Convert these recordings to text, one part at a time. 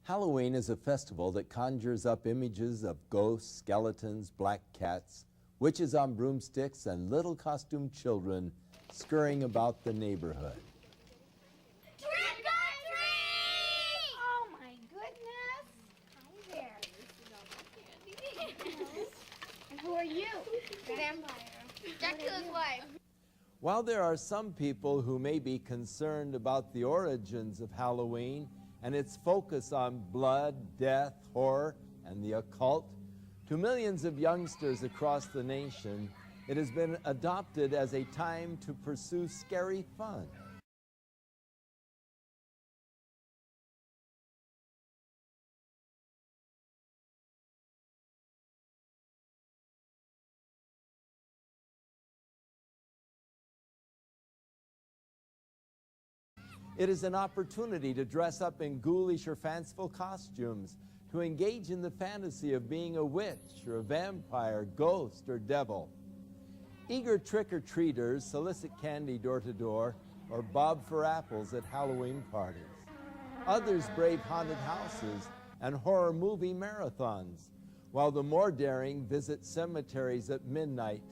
Halloween is a festival that conjures up images of ghosts, skeletons, black cats, witches on broomsticks, and little costumed children scurrying about the neighborhood. Trick or treat! Oh my goodness! Hi there. And who are you? Vampire. Dracula's wife. While there are some people who may be concerned about the origins of Halloween and its focus on blood, death, horror, and the occult, to millions of youngsters across the nation, it has been adopted as a time to pursue scary fun. It is an opportunity to dress up in ghoulish or fanciful costumes, to engage in the fantasy of being a witch or a vampire, ghost or devil. Eager trick-or-treaters solicit candy door to door or bob for apples at Halloween parties. Others brave haunted houses and horror movie marathons, while the more daring visit cemeteries at midnight,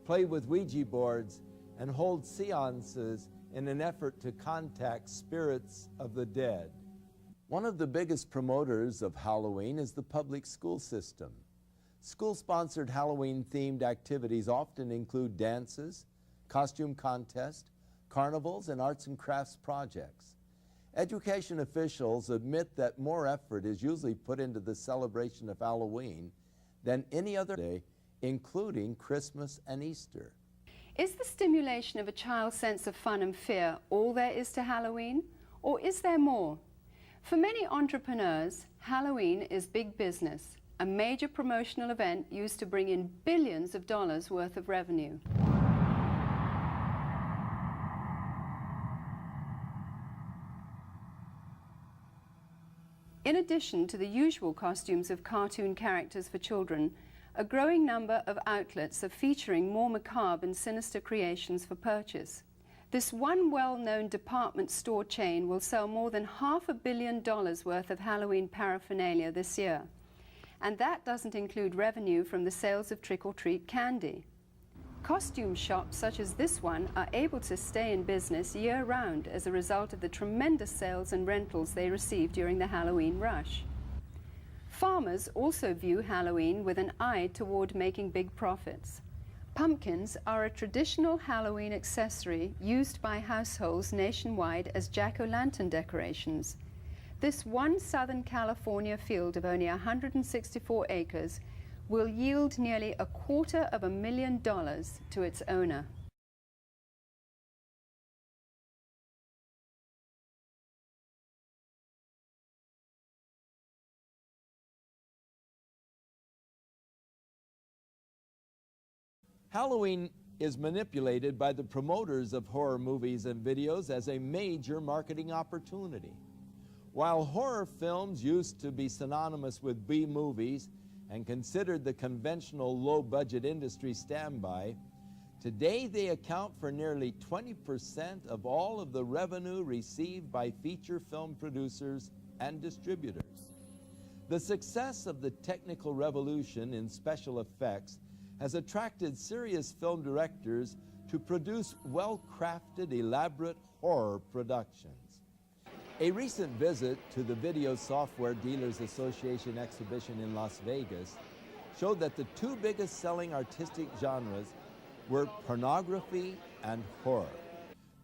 play with Ouija boards, and hold seances in an effort to contact spirits of the dead. One of the biggest promoters of Halloween is the public school system. School-sponsored Halloween-themed activities often include dances, costume contests, carnivals, and arts and crafts projects. Education officials admit that more effort is usually put into the celebration of Halloween than any other day, including Christmas and Easter. Is the stimulation of a child's sense of fun and fear all there is to Halloween, or is there more? For many entrepreneurs, Halloween is big business, a major promotional event used to bring in billions of dollars worth of revenue. In addition to the usual costumes of cartoon characters for children, a growing number of outlets are featuring more macabre and sinister creations for purchase. This one well-known department store chain will sell more than $500 million worth of Halloween paraphernalia this year. And that doesn't include revenue from the sales of trick-or-treat candy. Costume shops such as this one are able to stay in business year-round as a result of the tremendous sales and rentals they receive during the Halloween rush. Farmers also view Halloween with an eye toward making big profits. Pumpkins are a traditional Halloween accessory used by households nationwide as jack-o'-lantern decorations. This one Southern California field of only 164 acres will yield nearly $250,000 to its owner. Halloween is manipulated by the promoters of horror movies and videos as a major marketing opportunity. While horror films used to be synonymous with B-movies and considered the conventional low-budget industry standby, today they account for nearly 20% of all of the revenue received by feature film producers and distributors. The success of the technical revolution in special effects has attracted serious film directors to produce well-crafted, elaborate horror productions. A recent visit to the Video Software Dealers Association exhibition in Las Vegas showed that the two biggest selling artistic genres were pornography and horror.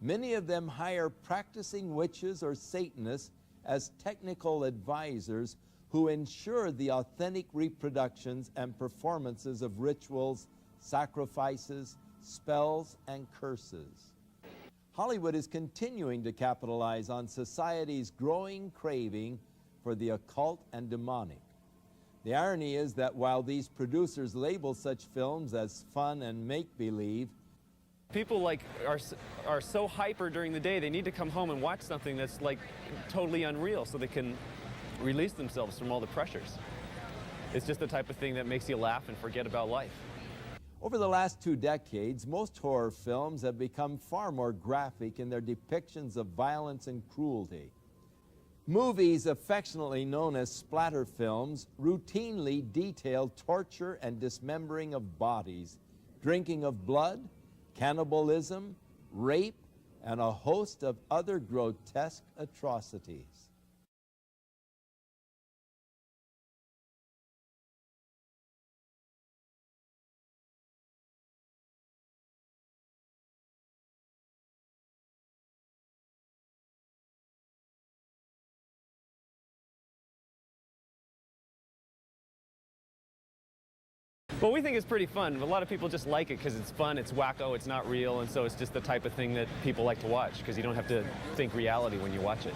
Many of them hire practicing witches or Satanists as technical advisors who ensure the authentic reproductions and performances of rituals, sacrifices, spells, and curses. Hollywood is continuing to capitalize on society's growing craving for the occult and demonic. The irony is that while these producers label such films as fun and make-believe, people are so hyper during the day, they need to come home and watch something that's totally unreal so they can release themselves from all the pressures. It's just the type of thing that makes you laugh and forget about life. Over the last 2 decades, most horror films have become far more graphic in their depictions of violence and cruelty. Movies affectionately known as splatter films routinely detail torture and dismembering of bodies, drinking of blood, cannibalism, rape, and a host of other grotesque atrocities. Well, we think it's pretty fun. A lot of people just like it because it's fun, it's wacko, it's not real, and so it's just the type of thing that people like to watch because you don't have to think reality when you watch it.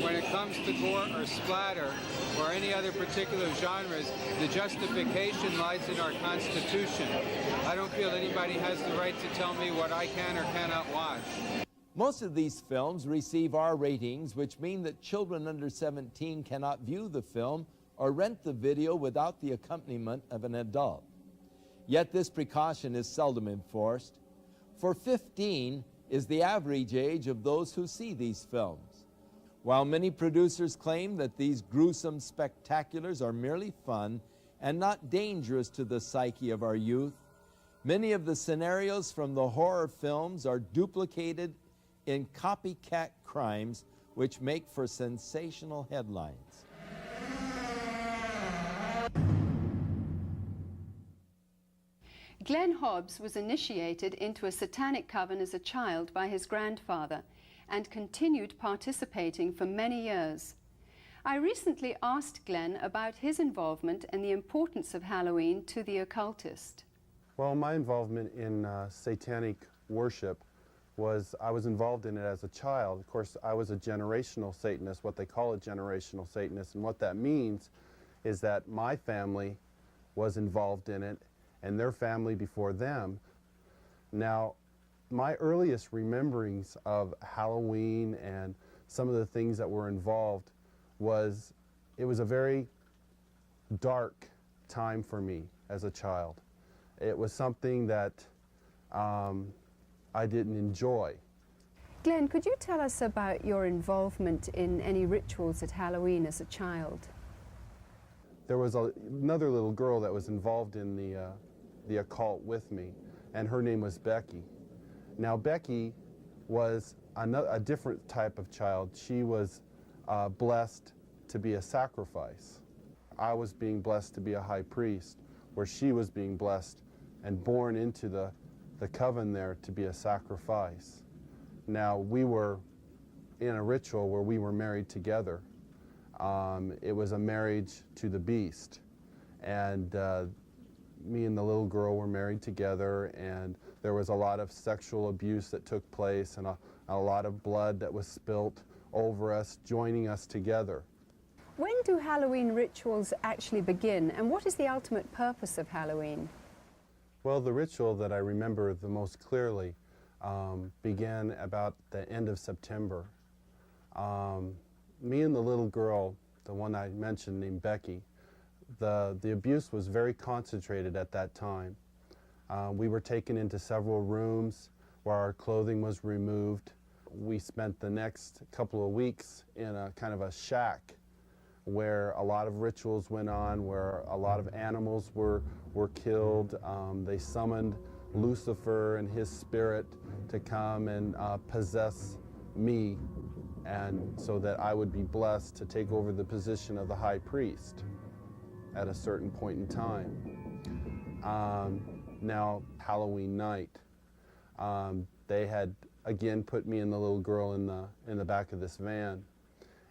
When it comes to gore or splatter or any other particular genres, the justification lies in our Constitution. I don't feel anybody has the right to tell me what I can or cannot watch. Most of these films receive R ratings, which mean that children under 17 cannot view the film or rent the video without the accompaniment of an adult. Yet this precaution is seldom enforced, for 15 is the average age of those who see these films. While many producers claim that these gruesome spectaculars are merely fun and not dangerous to the psyche of our youth, many of the scenarios from the horror films are duplicated in copycat crimes which make for sensational headlines. Glenn Hobbs was initiated into a satanic coven as a child by his grandfather and continued participating for many years. I recently asked Glenn about his involvement and the importance of Halloween to the occultist. Well, my involvement in satanic worship was, I was involved in it as a child. Of course, I was a generational Satanist, what they call a generational Satanist, and what that means is that my family was involved in it and their family before them. Now, my earliest rememberings of Halloween and some of the things that were involved was, it was a very dark time for me as a child. It was something that I didn't enjoy. Glenn, could you tell us about your involvement in any rituals at Halloween as a child? There was another little girl that was involved in the occult with me, and her name was Becky. Now, Becky was a different type of child. She was blessed to be a sacrifice. I was being blessed to be a high priest, where she was being blessed and born into the coven there to be a sacrifice. Now, we were in a ritual where we were married together. It was a marriage to the beast, and me and the little girl were married together, and there was a lot of sexual abuse that took place and a lot of blood that was spilt over us, joining us together. When do Halloween rituals actually begin, and what is the ultimate purpose of Halloween? Well, the ritual that I remember the most clearly began about the end of September. Me and the little girl, the one I mentioned named Becky, the abuse was very concentrated at that time. We were taken into several rooms where our clothing was removed. We spent the next couple of weeks in a kind of a shack where a lot of rituals went on, where a lot of animals were killed. They summoned Lucifer and his spirit to come and possess me, and so that I would be blessed to take over the position of the high priest at a certain point in time. Now, Halloween night, they had again put me and the little girl in the back of this van,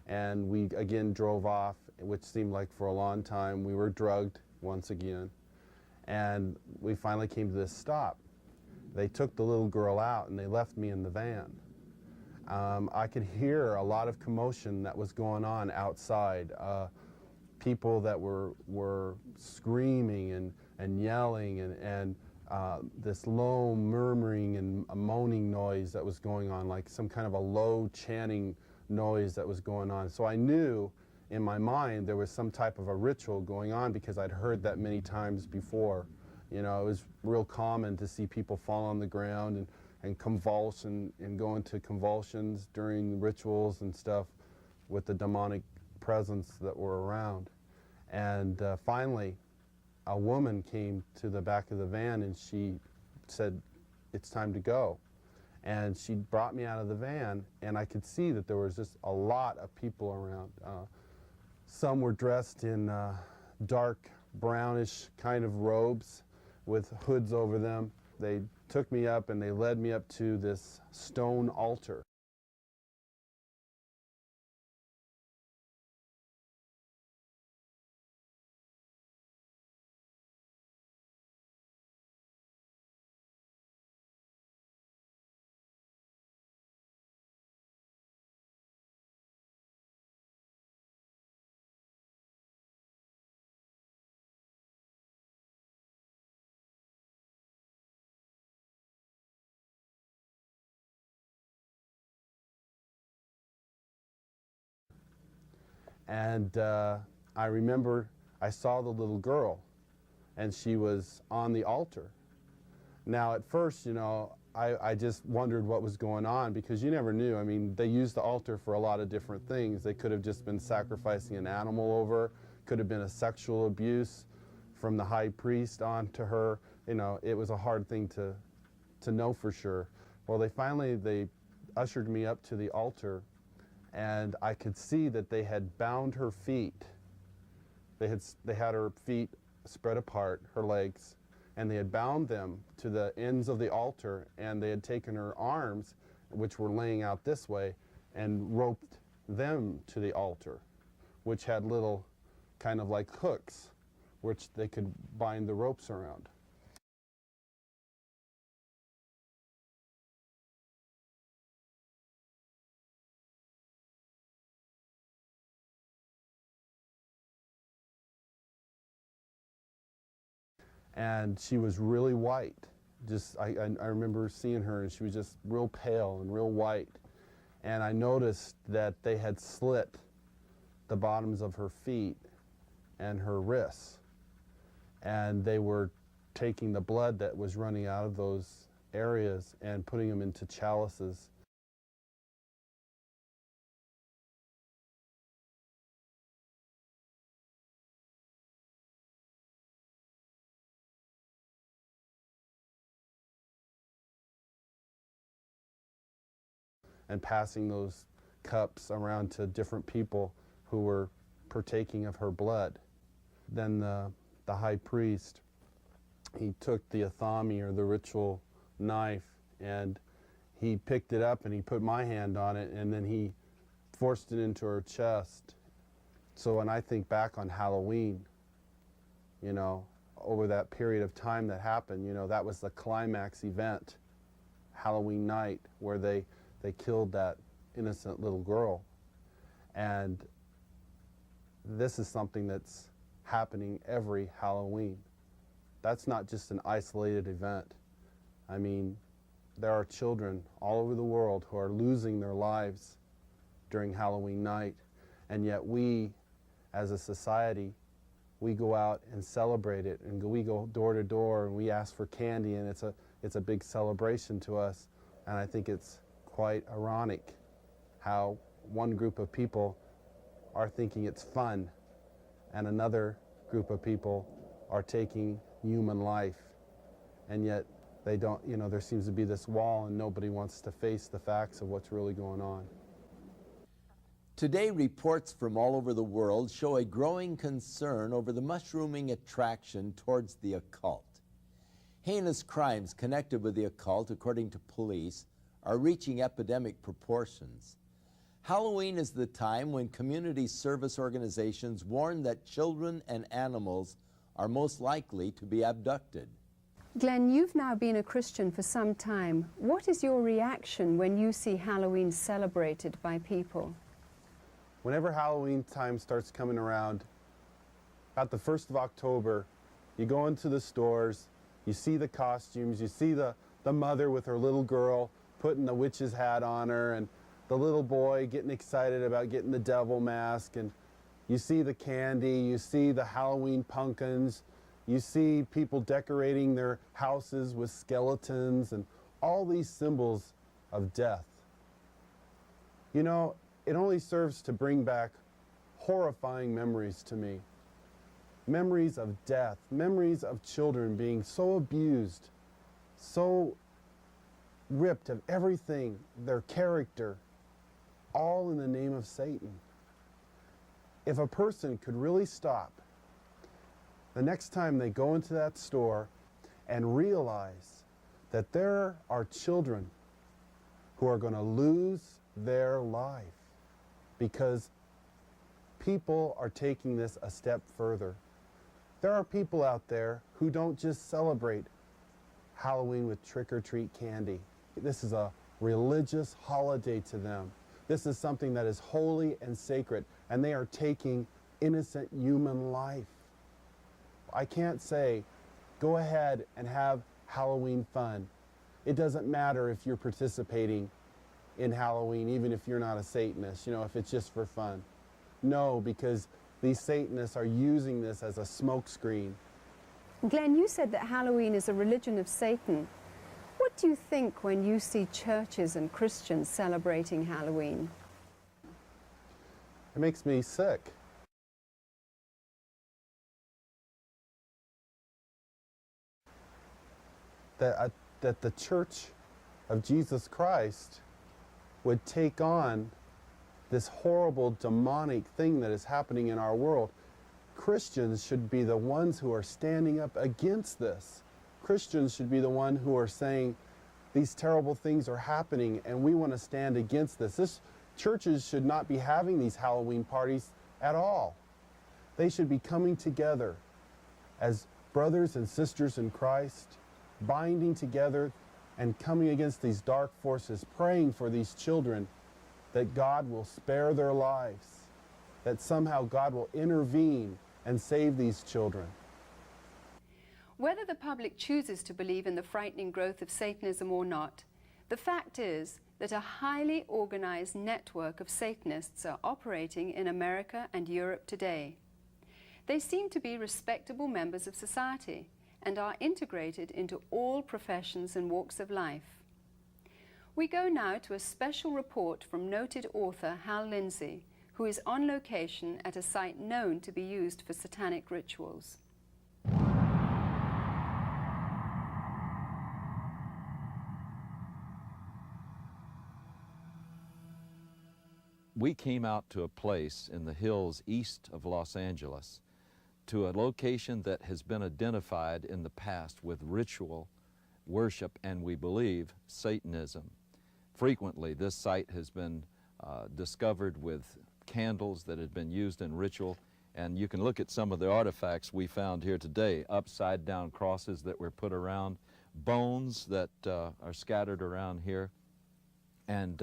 and we again drove off, which seemed like for a long time. We were drugged once again, and we finally came to this stop. They took the little girl out and they left me in the van. I could hear a lot of commotion that was going on outside. People that were screaming and yelling, and this low murmuring and a moaning noise that was going on, like some kind of a low chanting noise that was going on. So I knew in my mind there was some type of a ritual going on, because I'd heard that many times before. You know, it was real common to see people fall on the ground and convulse and go into convulsions during rituals and stuff with the demonic presence that were around. And finally, a woman came to the back of the van and she said, "It's time to go." And she brought me out of the van, and I could see that there was just a lot of people around. Some were dressed in dark brownish kind of robes with hoods over them. They took me up and they led me up to this stone altar. And I remember I saw the little girl, and she was on the altar. Now, at first, you know, I just wondered what was going on, because you never knew. I mean, they used the altar for a lot of different things. They could have just been sacrificing an animal over, could have been a sexual abuse from the high priest on to her. You know, it was a hard thing to know for sure. Well, they ushered me up to the altar, and I could see that they had bound her feet. They had her feet spread apart, her legs, and they had bound them to the ends of the altar, and they had taken her arms, which were laying out this way, and roped them to the altar, which had little kind of like hooks, which they could bind the ropes around. And she was really white. I remember seeing her, and she was just real pale and real white. And I noticed that they had slit the bottoms of her feet and her wrists. And they were taking the blood that was running out of those areas and putting them into chalices. And passing those cups around to different people who were partaking of her blood. Then the high priest, he took the athami, or the ritual knife, and he picked it up and he put my hand on it, and then he forced it into her chest. So when I think back on Halloween, you know, over that period of time that happened, you know, that was the climax event, Halloween night, where they killed that innocent little girl. And this is something that's happening every Halloween. That's not just an isolated event. I mean, there are children all over the world who are losing their lives during Halloween night, and yet we, as a society, we go out and celebrate it, and we go door to door and we ask for candy, and it's a big celebration to us. And I think it's quite ironic how one group of people are thinking it's fun and another group of people are taking human life, and yet they don't, you know, there seems to be this wall and nobody wants to face the facts of what's really going on. Today, reports from all over the world show a growing concern over the mushrooming attraction towards the occult. Heinous crimes connected with the occult, according to police, are reaching epidemic proportions. Halloween is the time when community service organizations warn that children and animals are most likely to be abducted. Glenn, you've now been a Christian for some time. What is your reaction when you see Halloween celebrated by people? Whenever Halloween time starts coming around, about the 1st of October, you go into the stores, you see the costumes, you see the mother with her little girl putting the witch's hat on her, and the little boy getting excited about getting the devil mask, and you see the candy, you see the Halloween pumpkins, you see people decorating their houses with skeletons and all these symbols of death. You know, it only serves to bring back horrifying memories to me. Memories of death, memories of children being so abused, so ripped of everything, their character, all in the name of Satan. If a person could really stop the next time they go into that store and realize that there are children who are going to lose their life because people are taking this a step further. There are people out there who don't just celebrate Halloween with trick-or-treat candy. This is a religious holiday to them. This is something that is holy and sacred, and they are taking innocent human life. I can't say, go ahead and have Halloween fun. It doesn't matter if you're participating in Halloween, even if you're not a Satanist, you know, if it's just for fun. No, because these Satanists are using this as a smokescreen. Glenn, you said that Halloween is a religion of Satan. What do you think when you see churches and Christians celebrating Halloween? It makes me sick. That the Church of Jesus Christ would take on this horrible demonic thing that is happening in our world. Christians should be the ones who are standing up against this. Christians should be the ones who are saying these terrible things are happening and we want to stand against this. Churches should not be having these Halloween parties at all. They should be coming together as brothers and sisters in Christ, binding together and coming against these dark forces, praying for these children that God will spare their lives, that somehow God will intervene and save these children. Whether the public chooses to believe in the frightening growth of Satanism or not, the fact is that a highly organized network of Satanists are operating in America and Europe today. They seem to be respectable members of society and are integrated into all professions and walks of life. We go now to a special report from noted author Hal Lindsey, who is on location at a site known to be used for satanic rituals. We came out to a place in the hills east of Los Angeles, to a location that has been identified in the past with ritual worship and, we believe, Satanism. Frequently, this site has been discovered with candles that had been used in ritual, and you can look at some of the artifacts we found here today, upside-down crosses that were put around, bones that are scattered around here, and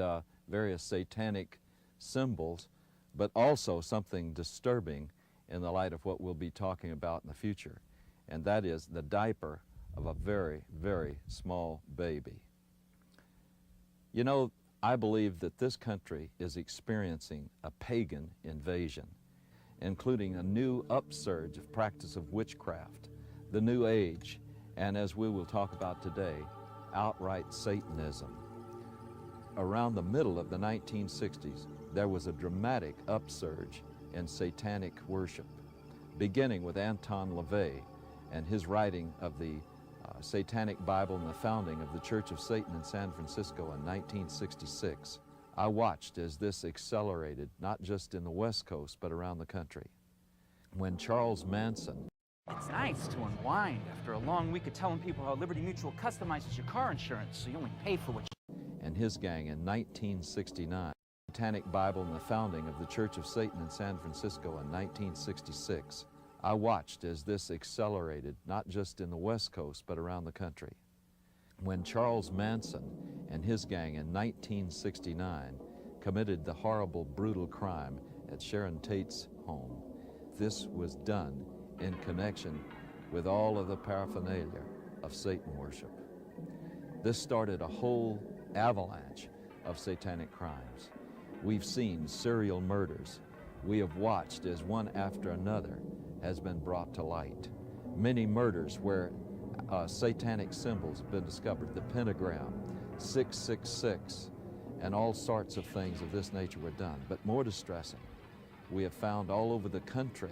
various satanic symbols, but also something disturbing in the light of what we'll be talking about in the future, and that is the diaper of a very, very small baby. You know, I believe that this country is experiencing a pagan invasion, including a new upsurge of practice of witchcraft, the New Age, and as we will talk about today, outright Satanism. Around the middle of the 1960s, there was a dramatic upsurge in satanic worship, beginning with Anton LaVey and his writing of the Satanic Bible and the founding of the Church of Satan in San Francisco in 1966. I watched as this accelerated, not just in the West Coast, but around the country. When Charles Manson... It's nice to unwind after a long week of telling people how Liberty Mutual customizes your car insurance so you only pay for what you... and his gang in 1969. Satanic Bible and the founding of the Church of Satan in San Francisco in 1966. I watched as this accelerated, not just in the West Coast, but around the country. When Charles Manson and his gang in 1969 committed the horrible, brutal crime at Sharon Tate's home, this was done in connection with all of the paraphernalia of Satan worship. This started a whole avalanche of satanic crimes. We've seen serial murders. We have watched as one after another has been brought to light. Many murders where satanic symbols have been discovered, the pentagram, 666, and all sorts of things of this nature were done. But more distressing, we have found all over the country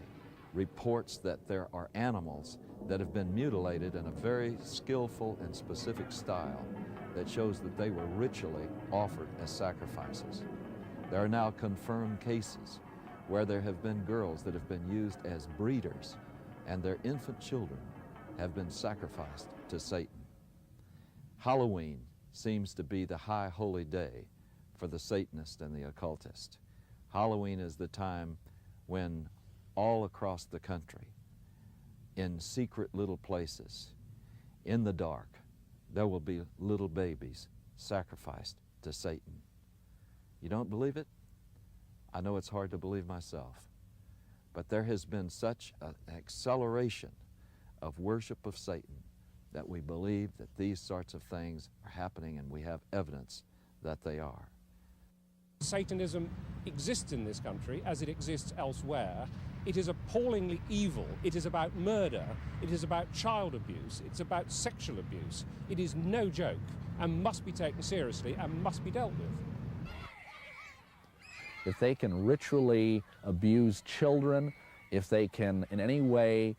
reports that there are animals that have been mutilated in a very skillful and specific style that shows that they were ritually offered as sacrifices. There are now confirmed cases where there have been girls that have been used as breeders, and their infant children have been sacrificed to Satan. Halloween seems to be the high holy day for the Satanist and the occultist. Halloween is the time when all across the country, in secret little places, in the dark, there will be little babies sacrificed to Satan. You don't believe it? I know it's hard to believe myself, but there has been such an acceleration of worship of Satan that we believe that these sorts of things are happening, and we have evidence that they are. Satanism exists in this country as it exists elsewhere. It is appallingly evil. It is about murder. It is about child abuse. It's about sexual abuse. It is no joke and must be taken seriously and must be dealt with. If they can ritually abuse children, if they can in any way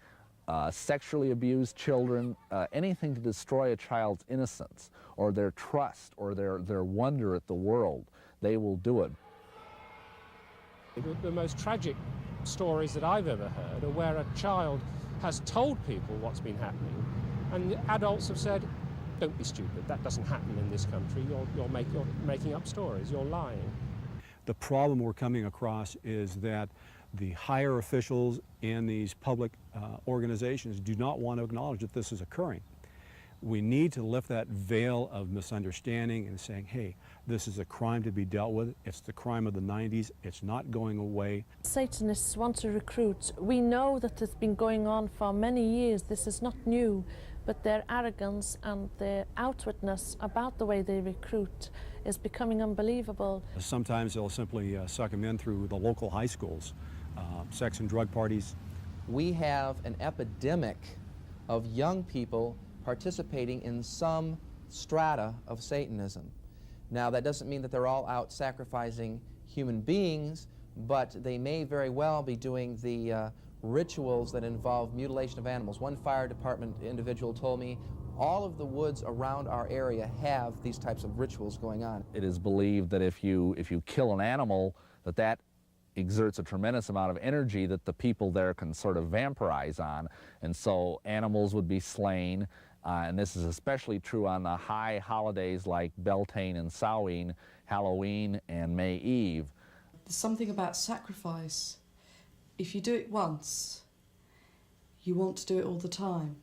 sexually abuse children, anything to destroy a child's innocence or their trust or their wonder at the world, they will do it. The most tragic stories that I've ever heard are where a child has told people what's been happening, and the adults have said, don't be stupid, that doesn't happen in this country, you're making up stories, you're lying. The problem we're coming across is that the higher officials in these public organizations do not want to acknowledge that this is occurring. We need to lift that veil of misunderstanding and saying, hey, this is a crime to be dealt with. It's the crime of the 90s. It's not going away. Satanists want to recruit. We know that it's been going on for many years. This is not new, but their arrogance and their outwardness about the way they recruit is becoming unbelievable. Sometimes they'll simply suck them in through the local high schools, sex and drug parties. We have an epidemic of young people participating in some strata of Satanism. Now, that doesn't mean that they're all out sacrificing human beings, but they may very well be doing the rituals that involve mutilation of animals. One fire department individual told me all of the woods around our area have these types of rituals going on. It is believed that if you kill an animal, that exerts a tremendous amount of energy that the people there can sort of vampirize on, and so animals would be slain. And this is especially true on the high holidays like Beltane and Salween, Halloween and May Eve. There's something about sacrifice. If you do it once, you want to do it all the time.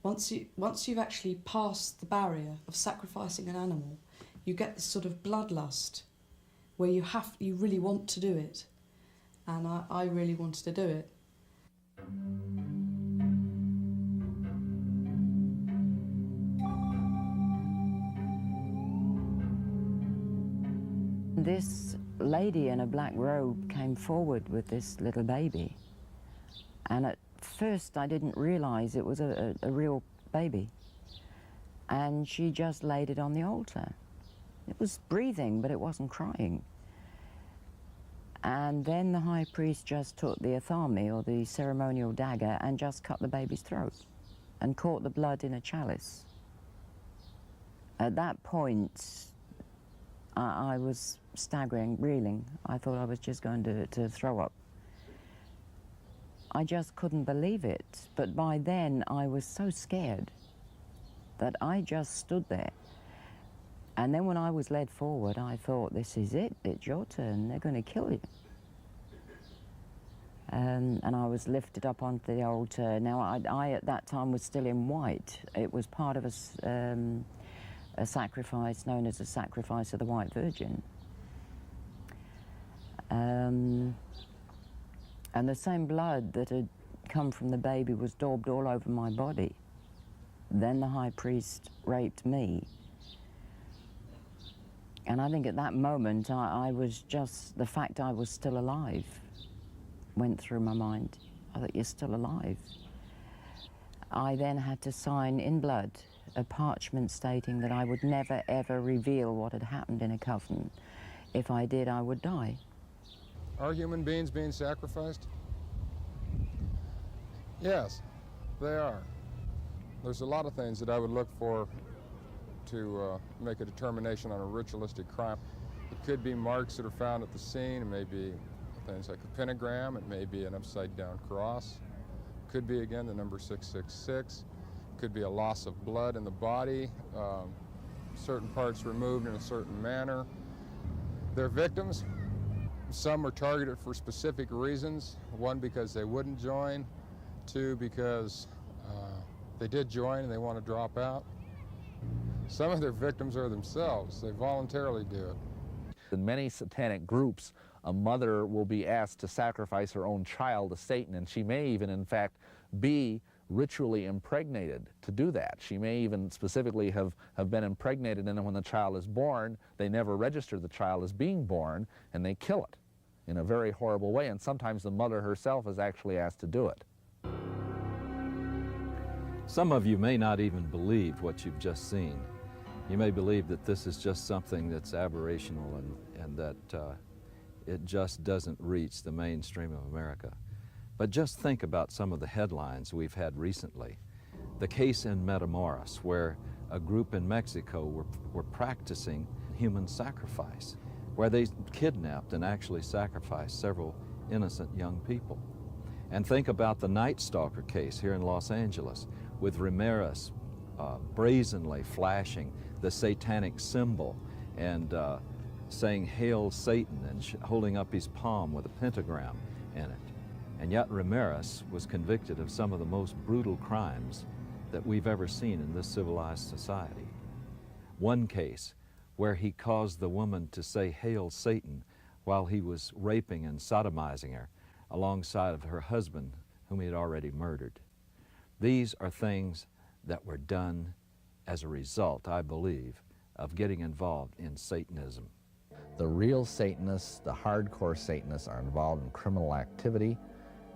Once you've actually passed the barrier of sacrificing an animal, you get this sort of bloodlust where you really want to do it. And I really wanted to do it. This lady in a black robe came forward with this little baby, and at first I didn't realize it was a real baby, and she just laid it on the altar. It was breathing, but it wasn't crying. And then the high priest just took the athame, or the ceremonial dagger, and just cut the baby's throat and caught the blood in a chalice. At that point, I was staggering, reeling. I thought I was just going to throw up. I just couldn't believe it. But by then, I was so scared that I just stood there. And then when I was led forward, I thought, this is it. It's your turn. They're going to kill you. And I was lifted up onto the altar. Now, I at that time was still in white. It was part of a sacrifice known as the sacrifice of the White Virgin. And the same blood that had come from the baby was daubed all over my body. Then the high priest raped me. And I think at that moment, I was just, the fact I was still alive went through my mind. I thought, you're still alive. I then had to sign in blood a parchment stating that I would never ever reveal what had happened in a coven. If I did, I would die. Are human beings being sacrificed? Yes, they are. There's a lot of things that I would look for to make a determination on a ritualistic crime. It could be marks that are found at the scene. It may be things like a pentagram. It may be an upside-down cross. It could be, again, the number 666. It could be a loss of blood in the body, certain parts removed in a certain manner. They're victims. Some are targeted for specific reasons. One, because they wouldn't join. Two, because they did join and they want to drop out. Some of their victims are themselves. They voluntarily do it. In many satanic groups, a mother will be asked to sacrifice her own child to Satan, and she may even, in fact, be ritually impregnated to do that. She may even specifically have been impregnated, and then when the child is born, they never register the child as being born, and they kill it in a very horrible way, and sometimes the mother herself is actually asked to do it. Some of you may not even believe what you've just seen. You may believe that this is just something that's aberrational and that it just doesn't reach the mainstream of America. But just think about some of the headlines we've had recently. The case in Matamoros, where a group in Mexico were practicing human sacrifice, where they kidnapped and actually sacrificed several innocent young people. And think about the Night Stalker case here in Los Angeles, with Ramirez brazenly flashing the satanic symbol and saying, "Hail Satan," and holding up his palm with a pentagram in it. And yet Ramirez was convicted of some of the most brutal crimes that we've ever seen in this civilized society. One case where he caused the woman to say, "Hail Satan," while he was raping and sodomizing her alongside of her husband, whom he had already murdered. These are things that were done as a result, I believe, of getting involved in Satanism. The real Satanists, the hardcore Satanists, are involved in criminal activity,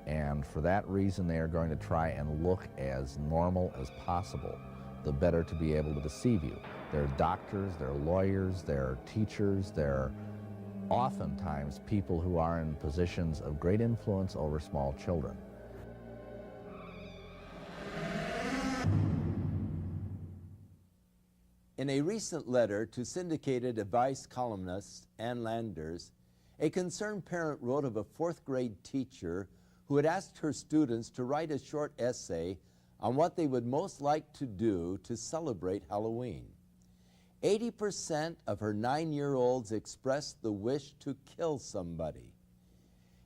and for that reason they are going to try and look as normal as possible, the better to be able to deceive you. They're doctors, they're lawyers, they're teachers, they're oftentimes people who are in positions of great influence over small children. In a recent letter to syndicated advice columnist Ann Landers, a concerned parent wrote of a fourth-grade teacher who had asked her students to write a short essay on what they would most like to do to celebrate Halloween. 80% of her 9-year-olds expressed the wish to kill somebody.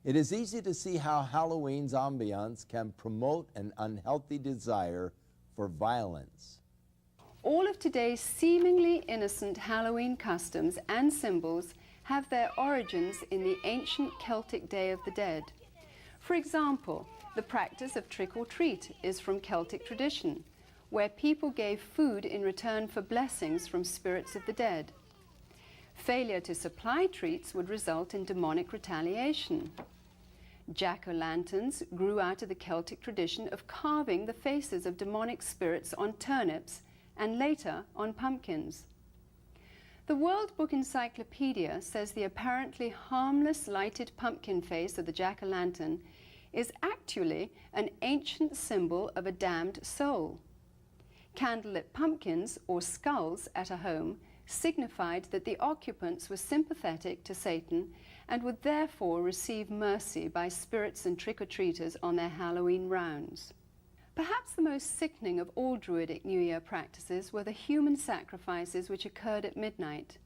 It is easy to see how Halloween's ambiance can promote an unhealthy desire for violence. All of today's seemingly innocent Halloween customs and symbols have their origins in the ancient Celtic Day of the Dead. For example, the practice of trick or treat is from Celtic tradition, where people gave food in return for blessings from spirits of the dead. Failure to supply treats would result in demonic retaliation. Jack-o'-lanterns grew out of the Celtic tradition of carving the faces of demonic spirits on turnips and later on pumpkins. The World Book Encyclopedia says the apparently harmless lighted pumpkin face of the jack-o'-lantern is actually an ancient symbol of a damned soul. Candlelit pumpkins, or skulls, at a home signified that the occupants were sympathetic to Satan and would therefore receive mercy by spirits and trick-or-treaters on their Halloween rounds. Perhaps the most sickening of all Druidic New Year practices were the human sacrifices which occurred at midnight.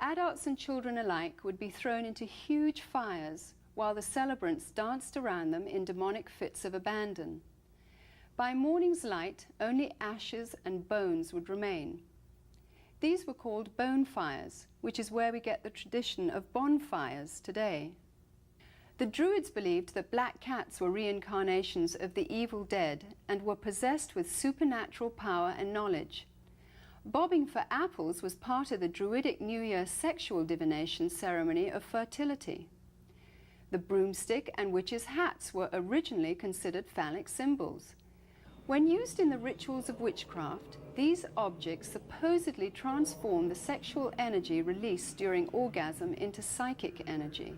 Adults and children alike would be thrown into huge fires while the celebrants danced around them in demonic fits of abandon. By morning's light, only ashes and bones would remain. These were called bone fires, which is where we get the tradition of bonfires today. The Druids believed that black cats were reincarnations of the evil dead and were possessed with supernatural power and knowledge. Bobbing for apples was part of the Druidic New Year sexual divination ceremony of fertility. The broomstick and witches' hats were originally considered phallic symbols. When used in the rituals of witchcraft, these objects supposedly transform the sexual energy released during orgasm into psychic energy.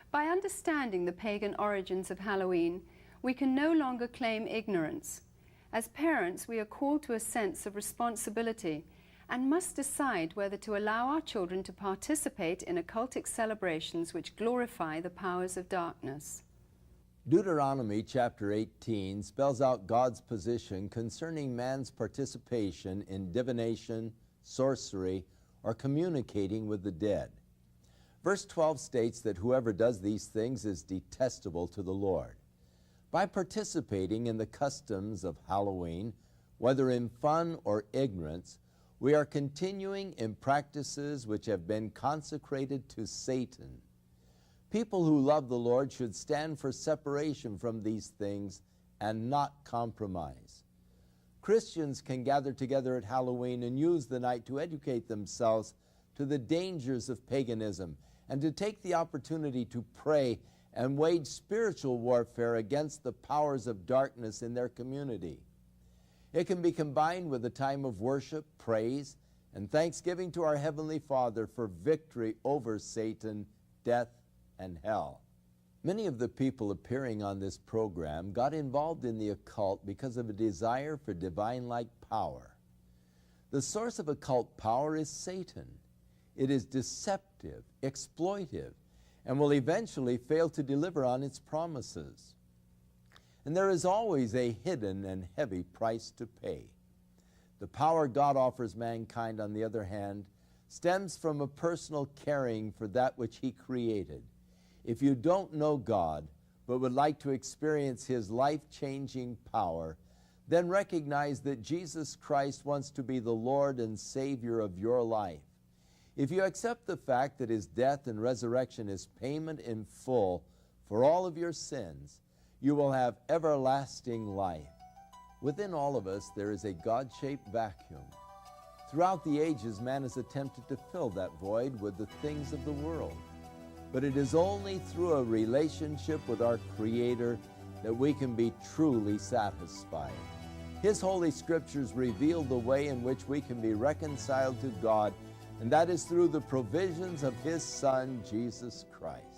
By understanding the pagan origins of Halloween, we can no longer claim ignorance. As parents, we are called to a sense of responsibility and must decide whether to allow our children to participate in occultic celebrations which glorify the powers of darkness. Deuteronomy chapter 18 spells out God's position concerning man's participation in divination, sorcery, or communicating with the dead. Verse 12 states that whoever does these things is detestable to the Lord. By participating in the customs of Halloween, whether in fun or ignorance, we are continuing in practices which have been consecrated to Satan. People who love the Lord should stand for separation from these things and not compromise. Christians can gather together at Halloween and use the night to educate themselves to the dangers of paganism and to take the opportunity to pray and wage spiritual warfare against the powers of darkness in their community. It can be combined with a time of worship, praise, and thanksgiving to our Heavenly Father for victory over Satan, death, and hell. Many of the people appearing on this program got involved in the occult because of a desire for divine-like power. The source of occult power is Satan. It is deceptive, exploitive, and will eventually fail to deliver on its promises. And there is always a hidden and heavy price to pay. The power God offers mankind, on the other hand, stems from a personal caring for that which He created. If you don't know God, but would like to experience His life-changing power, then recognize that Jesus Christ wants to be the Lord and Savior of your life. If you accept the fact that His death and resurrection is payment in full for all of your sins, you will have everlasting life. Within all of us, there is a God-shaped vacuum. Throughout the ages, man has attempted to fill that void with the things of the world. But it is only through a relationship with our Creator that we can be truly satisfied. His Holy Scriptures reveal the way in which we can be reconciled to God, and that is through the provisions of His Son, Jesus Christ.